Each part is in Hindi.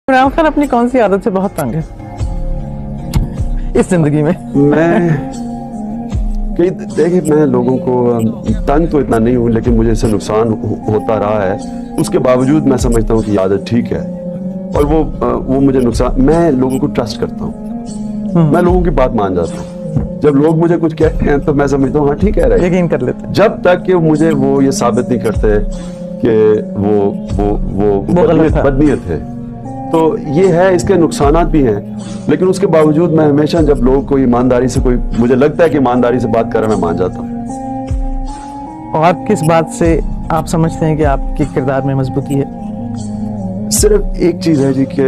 इमरान खान अपनी कौन सी आदत से बहुत तंग है इस जिंदगी में? देखिए, मैं लोगों को तंग तो इतना नहीं हूँ, लेकिन मुझे इससे नुकसान होता रहा है। उसके बावजूद मैं समझता हूँ कि ये आदत ठीक है, और वो मुझे नुकसान, मैं लोगों को ट्रस्ट करता हूँ, मैं लोगों की बात मान जाता हूँ। जब लोग मुझे कुछ कहते हैं तो मैं समझता हूँ हाँ ठीक है, यकीन कर लेते हैं। जब तक कि मुझे वो ये साबित नहीं करते कि वो बदनीयत है। तो ये है, इसके नुकसानात भी हैं, लेकिन उसके बावजूद मैं हमेशा जब लोग कोई ईमानदारी से, कोई मुझे लगता है कि ईमानदारी से बात कर रहा है, मैं मान जाता हूँ। और किस बात से आप समझते हैं कि आपके किरदार में मजबूती है? सिर्फ एक चीज है जी कि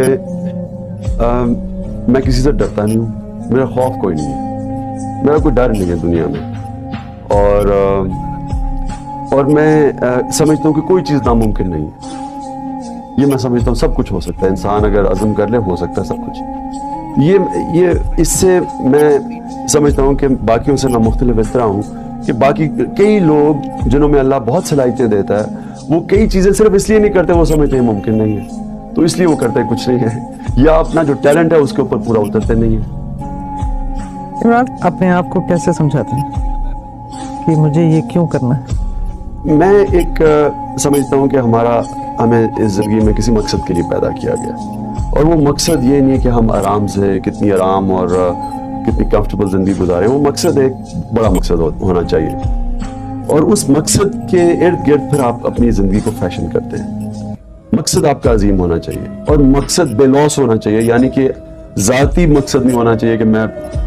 मैं किसी से डरता नहीं हूँ, मेरा खौफ कोई नहीं है, मेरा कोई डर नहीं है दुनिया में। और मैं समझता हूँ कि कोई चीज़ नामुमकिन नहीं है। ये मैं समझता हूँ सब कुछ हो सकता है, इंसान अगर अज़म कर ले हो सकता है सब कुछ। ये इससे मैं समझता हूँ कि बाकियों से मैं मुख्तलिफ इस तरह हूँ कि बाकी कई लोग जिन्हों में अल्लाह बहुत सलाहियतें देता है, वो कई चीज़ें सिर्फ इसलिए नहीं करते, वो समझते हैं मुमकिन नहीं है, तो इसलिए वो करते कुछ नहीं है, या अपना जो टैलेंट है उसके ऊपर पूरा उतरते नहीं है। इमरान अपने आप को कैसे समझाते हैं कि मुझे ये क्यों करना है? मैं एक समझता हूँ कि हमें इस जिंदगी में किसी मकसद के लिए पैदा किया गया, और वो मकसद ये नहीं है कि हम आराम से कितनी आराम और कितनी कंफर्टेबल जिंदगी गुजारें। वो मकसद एक बड़ा मकसद होना चाहिए, और उस मकसद के इर्द गिर्द फिर आप अपनी जिंदगी को फैशन करते हैं। मकसद आपका अजीम होना चाहिए, और मकसद बेलौस होना चाहिए, यानी कि जाती मकसद नहीं होना चाहिए कि मैं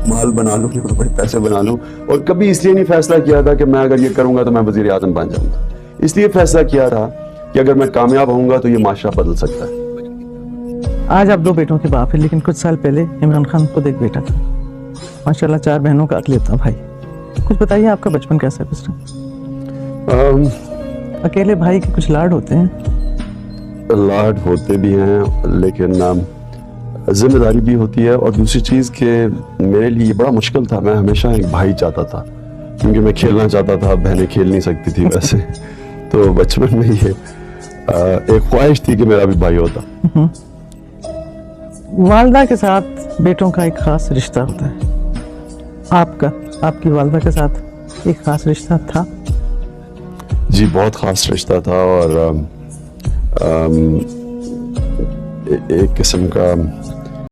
माल बना लूं और बड़े पैसे बना लूं। और कभी इसलिए नहीं फैसला किया था कि मैं अगर ये करूंगा तो मैं वजीर आजम बन जाऊंगा, इसलिए फैसला किया था कि अगर मैं कामयाब होऊंगा तो ये माशरा बदल सकता है। आज आप 2 बेटों के बाप हैं, लेकिन कुछ साल पहले इमरान खान खुद एक बेटा था। माशाल्लाह 4 बहनों का अकलियता भाई। कुछ बताइए आपका बचपन कैसा गुजरा? अकेले भाई के कुछ लाड होते हैं? लाड होते भी हैं, लेकिन जिम्मेदारी भी होती है। और दूसरी चीज़ कि मेरे लिए बड़ा मुश्किल था, मैं हमेशा एक भाई चाहता था, क्योंकि मैं खेलना चाहता था, बहनें खेल नहीं सकती थी वैसे तो बचपन में ये एक ख्वाहिश थी कि मेरा भी भाई होता। वालदा के साथ बेटों का एक खास रिश्ता होता है, आपकी वालदा के साथ एक खास रिश्ता था? जी बहुत खास रिश्ता था, और एक किस्म का